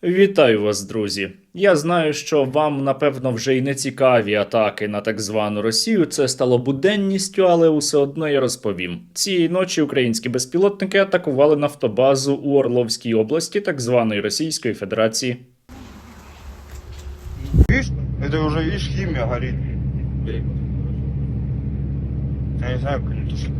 Вітаю вас, друзі! Я знаю, що вам, напевно, вже й не цікаві атаки на так звану Росію. Це стало буденністю, але усе одно я розповім. Цієї ночі українські безпілотники атакували нафтобазу у Орловській області так званої Російської Федерації. Видишь, это уже, видишь, химия горит. Я не знаю, как они тушат.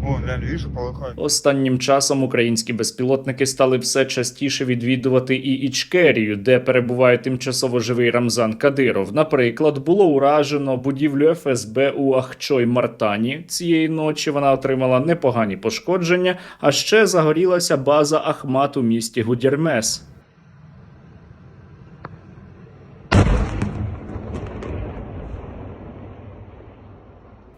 О, глянь, видишь, полыхает. Останнім часом українські безпілотники стали все частіше відвідувати і Ічкерію, де перебуває тимчасово живий Рамзан Кадиров. Наприклад, було уражено будівлю ФСБ у Ахчой-Мартані. Цієї ночі вона отримала непогані пошкодження, а ще загорілася база Ахмат у місті Гудермес.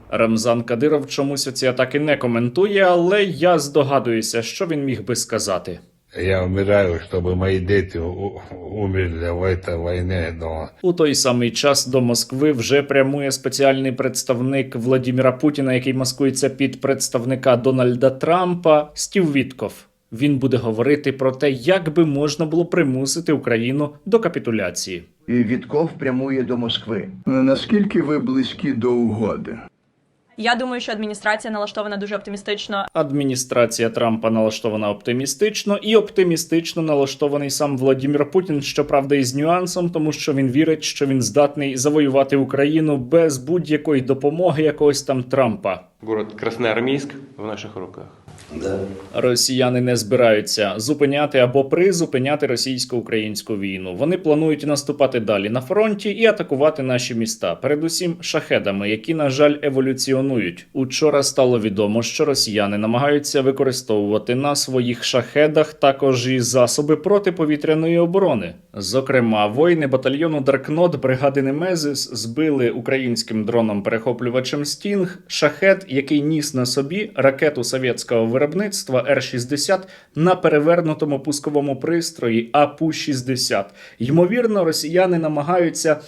Рамзан Кадиров чомусь ці атаки не коментує, але я здогадуюся, що він міг би сказати. Я умираю, чтобы мои дети умерли в этой войне, но... У той самий час до Москви вже прямує спеціальний представник Владіміра Путіна, який маскується під представника Дональда Трампа, Стів Вітков. Він буде говорити про те, як би можна було примусити Україну до капітуляції. І Вітков прямує до Москви. Наскільки ви близькі до угоди? Я думаю, що адміністрація налаштована дуже оптимістично. Адміністрація Трампа налаштована оптимістично, і оптимістично налаштований сам Владімір Путін, щоправда, із нюансом, тому що він вірить, що він здатний завоювати Україну без будь-якої допомоги якогось там Трампа. Город Красноармейск в наших руках. Росіяни не збираються зупиняти або призупиняти російсько-українську війну. Вони планують наступати далі на фронті і атакувати наші міста, передусім шахедами, які, на жаль, еволюціонують. Учора стало відомо, що росіяни намагаються використовувати на своїх шахедах також і засоби протиповітряної оборони. Зокрема, воїни батальйону Даркнот бригади Немезис збили українським дроном-перехоплювачем «Стінг» шахед, який ніс на собі ракету совєтського виробництва Р-60 на перевернутому пусковому пристрої АПУ-60. Ймовірно, росіяни намагаються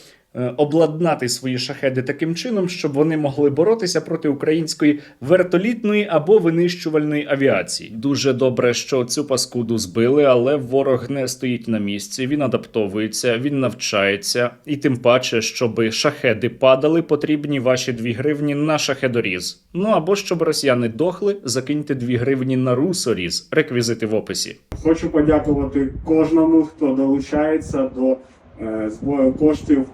обладнати свої шахеди таким чином, щоб вони могли боротися проти української вертолітної або винищувальної авіації. Дуже добре, що цю паскуду збили, але ворог не стоїть на місці, він адаптовується, він навчається. І тим паче, щоб шахеди падали, потрібні ваші 2 гривні на шахедоріз. Ну або щоб росіяни дохли, закиньте 2 гривні на русоріз. Реквізити в описі. Хочу подякувати кожному, хто долучається до збору коштів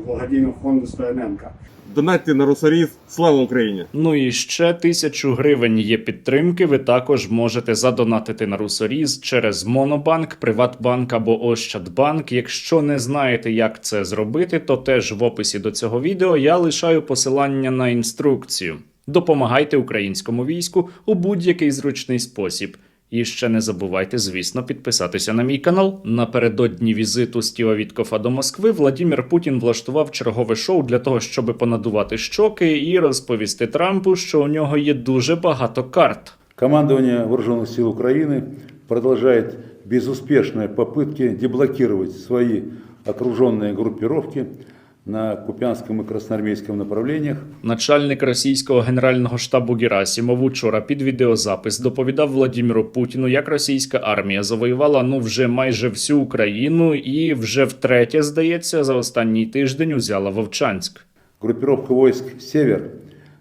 благодійного фонду Стояненка. Донатьте на Русоріз. Слава Україні! Ну і ще 1000 гривень є підтримки. Ви також можете задонатити на Русоріз через Монобанк, Приватбанк або Ощадбанк. Якщо не знаєте, як це зробити, то теж в описі до цього відео я лишаю посилання на інструкцію. Допомагайте українському війську у будь-який зручний спосіб. І ще не забувайте, звісно, підписатися на мій канал. Напередодні візиту Стіва Віткофа до Москви Владімір Путін влаштував чергове шоу для того, щоб понадувати щоки і розповісти Трампу, що у нього є дуже багато карт. Командование Вооруженных сил Украины продолжает безуспешные попытки деблокировать свои окруженные группировки на Куп'янському і Красноармійському направленнях. Начальник російського генерального штабу Герасимов учора під відеозапис доповідав Владіміру Путіну, як російська армія завоювала вже майже всю Україну і вже втретє, здається, за останній тиждень узяла Вовчанськ. Группировка войск «Север»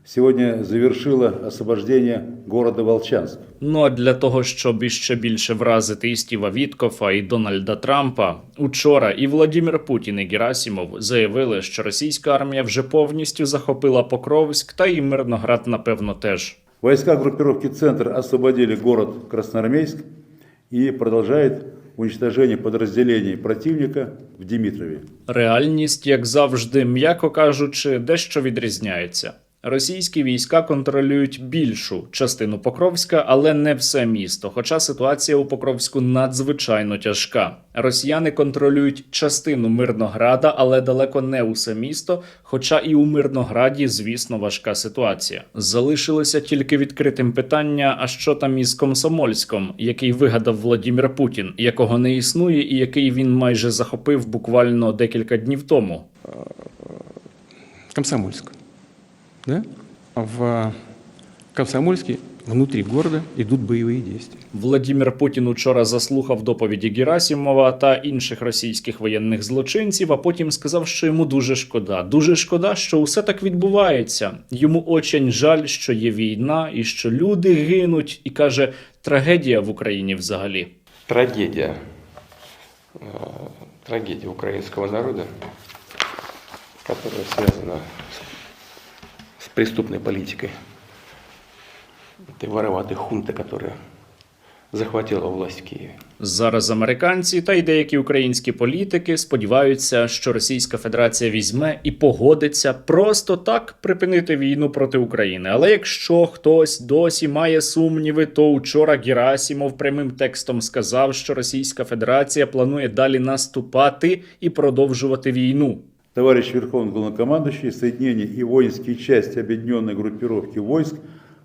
сегодня завершила освобождение города Волчанск. Ну а для того, щоб іще більше вразити і Стіва Віткофа, і Дональда Трампа, учора і Владімір Путін, і Герасимов заявили, що російська армія вже повністю захопила Покровськ, та і Мирноград, напевно, теж. Войска группировки «Центр» освободили город Красноармейск и продолжают уничтожение подразделений противника в Дмитрові. Реальність, як завжди, м'яко кажучи, дещо відрізняється. Російські війська контролюють більшу частину Покровська, але не все місто, хоча ситуація у Покровську надзвичайно тяжка. Росіяни контролюють частину Мирнограда, але далеко не усе місто, хоча і у Мирнограді, звісно, важка ситуація. Залишилося тільки відкритим питання, а що там із Комсомольськом, який вигадав Владімір Путін, якого не існує і який він майже захопив буквально декілька днів тому. Комсомольск. Да? В Комсомольске внутри города идут боевые действия. Владимир Путін учора заслухав доповіді Герасимова та інших російських воєнних злочинців, а потім сказав, що йому дуже шкода. Дуже шкода, що усе так відбувається. Йому очень жаль, що є війна і що люди гинуть. І каже, трагедія в Україні взагалі. Трагедия. Трагедия украинского народа, которая связана с преступной политикой. Этой вороватой хунты, которая захватила власть в Киеве. Зараз американці та й деякі українські політики сподіваються, що Російська Федерація візьме і погодиться просто так припинити війну проти України. Але якщо хтось досі має сумніви, то учора Герасимов прямим текстом сказав, що Російська Федерація планує далі наступати і продовжувати війну. Товарищ Верховный Главнокомандующий, соединения и воинские части объединенной группировки войск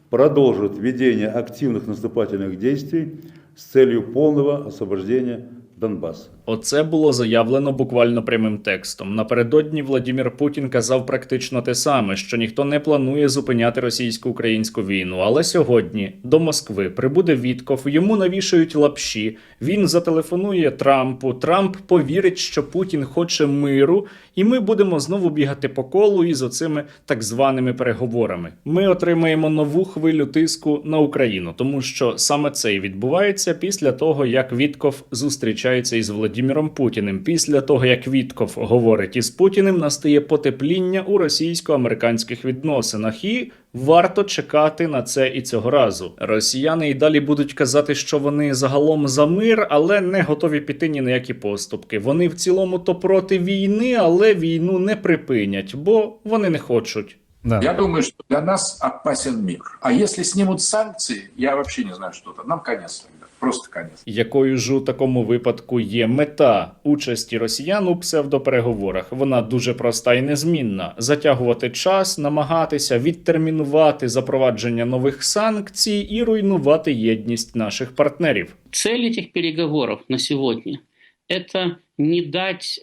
продолжат ведение активных наступательных действий с целью полного освобождения Донбасса. Оце було заявлено буквально прямим текстом. Напередодні Владимир Путін казав практично те саме, що ніхто не планує зупиняти російсько-українську війну. Але сьогодні до Москви прибуде Вітков, йому навішають лапші, він зателефонує Трампу, Трамп повірить, що Путін хоче миру, і ми будемо знову бігати по колу із оцими так званими переговорами. Ми отримаємо нову хвилю тиску на Україну, тому що саме це і відбувається після того, як Вітков зустрічається із Владимиром Путіним. Після того, як Вітков говорить із Путіним, настає потепління у російсько-американських відносинах. І варто чекати на це і цього разу. Росіяни і далі будуть казати, що вони загалом за мир, але не готові піти ні на які поступки. Вони в цілому то проти війни, але війну не припинять, бо вони не хочуть. Я думаю, что для нас опасен мир. А если снимут санкции, я вообще не знаю, что-то. Нам конец тогда. Просто конец. Якою ж у такому випадку є мета участі росіян у псевдопереговорах? Вона дуже проста і незмінна. Затягувати час, намагатися відтермінувати запровадження нових санкцій і руйнувати єдність наших партнерів. Цель этих переговоров на сегодня – это не дать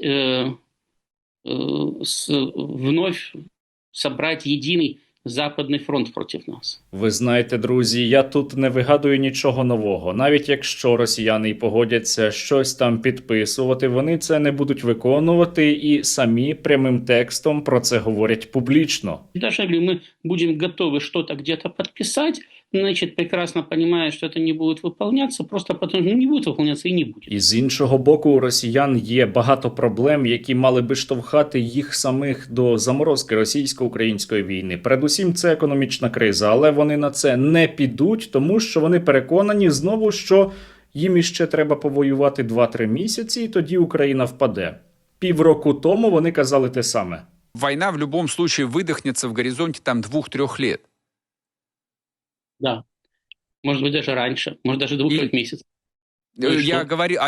вновь собрать единый Западний фронт проти нас. Ви знаєте, друзі, я тут не вигадую нічого нового. Навіть якщо росіяни й погодяться щось там підписувати, вони це не будуть виконувати і самі прямим текстом про це говорять публічно. Даже если мы будем готовы что-то где-то подписать, значит, прекрасно понимая, что это не будет выполняться, просто потому что не будет выполняться и не будет. І з іншого боку, у росіян є багато проблем, які мали би штовхати їх самих до заморозки російсько-української війни. Передусім, це економічна криза, але вони на це не підуть, тому що вони переконані знову, що їм іще треба повоювати 2-3 місяці, і тоді Україна впаде. Півроку тому вони казали те саме. Война в любом случае выдохнется в горизонте там 2-3 лет. Да. Может быть, даже раньше. Может, даже 2-3 месяцев.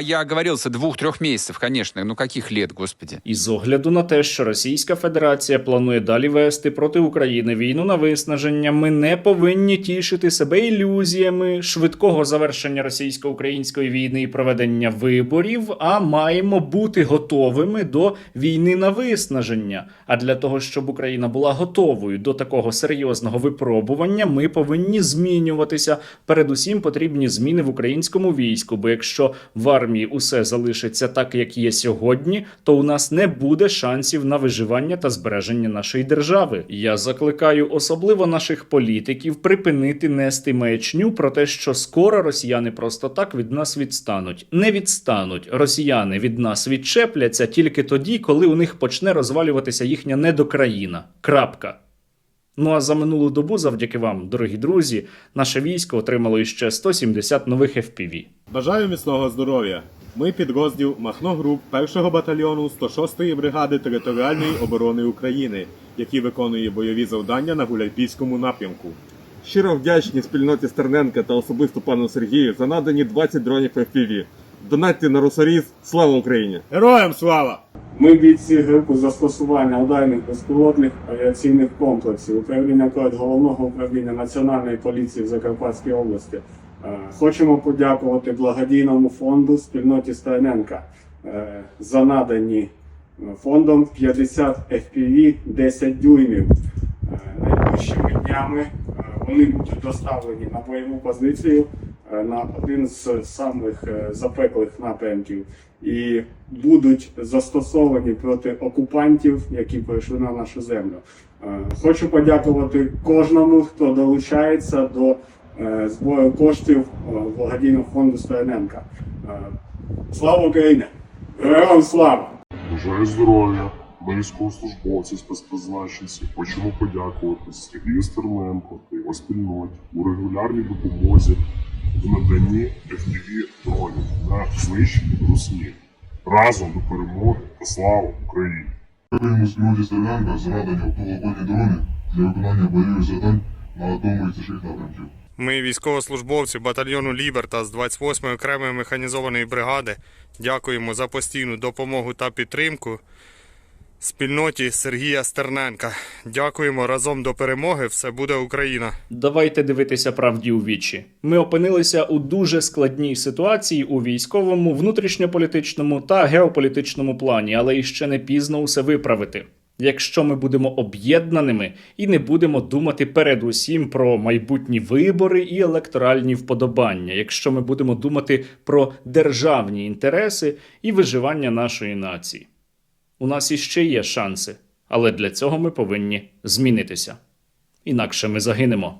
Я оговорился 2-3 месяцев, конечно. Ну каких лет, господи? І з огляду на те, що Російська Федерація планує далі вести проти України війну на виснаження, ми не повинні тішити себе ілюзіями швидкого завершення російсько-української війни і проведення виборів, а маємо бути готовими до війни на виснаження. А для того, щоб Україна була готовою до такого серйозного випробування, ми повинні змінюватися. Передусім потрібні зміни в українському війську, бо якщо в армії усе залишиться так, як є сьогодні, то у нас не буде шансів на виживання та збереження нашої держави. Я закликаю особливо наших політиків припинити нести маячню про те, що скоро росіяни просто так від нас відстануть. Не відстануть. Росіяни від нас відчепляться тільки тоді, коли у них почне розвалюватися їхня недокраїна. Крапка. Ну а за минулу добу, завдяки вам, дорогі друзі, наше військо отримало іще 170 нових FPV. Бажаю міцного здоров'я. Ми підрозділ Махно-груп 1-го батальйону 106-ї бригади територіальної оборони України, який виконує бойові завдання на Гуляйпільському напрямку. Щиро вдячні спільноті Стерненка та особисто пану Сергію за надані 20 дронів FPV. Донатьте на Росаріз. Слава Україні! Героям слава! Ми бійці групи застосування ударних безпілотних авіаційних комплексів управління КОЕД Головного управління Національної поліції в Закарпатській області. Хочемо подякувати благодійному фонду спільноті Стерненка за надані фондом 50 FPV 10 дюймів. Найближчими днями вони будуть доставлені на бойову позицію на один з самих запеклих напрямків і будуть застосовані проти окупантів, які прийшли на нашу землю. Хочу подякувати кожному, хто долучається до збору коштів благодійного фонду Стерненка. Слава Україні! Героям слава! Бажаю здоров'я, ми військовослужбовці, спецпризначенці. Хочемо подякувати Сергію Стерненку та його спільноті у регулярній допомозі в наданні FPV-дронів на знищення Русні. Разом до перемоги та слава Україні! Дякуємо спільноті Стерненка за надані оптоволоконні дрони для виконання бойових завдань на одному із цих напрямків. Ми, військовослужбовці батальйону «Ліберта» з 28-ї окремої механізованої бригади, дякуємо за постійну допомогу та підтримку спільноті Сергія Стерненка. Дякуємо, разом до перемоги, все буде Україна. Давайте дивитися правді у вічі. Ми опинилися у дуже складній ситуації у військовому, внутрішньополітичному та геополітичному плані, але іще не пізно усе виправити. Якщо ми будемо об'єднаними і не будемо думати передусім про майбутні вибори і електоральні вподобання, якщо ми будемо думати про державні інтереси і виживання нашої нації. У нас іще є шанси, але для цього ми повинні змінитися. Інакше ми загинемо.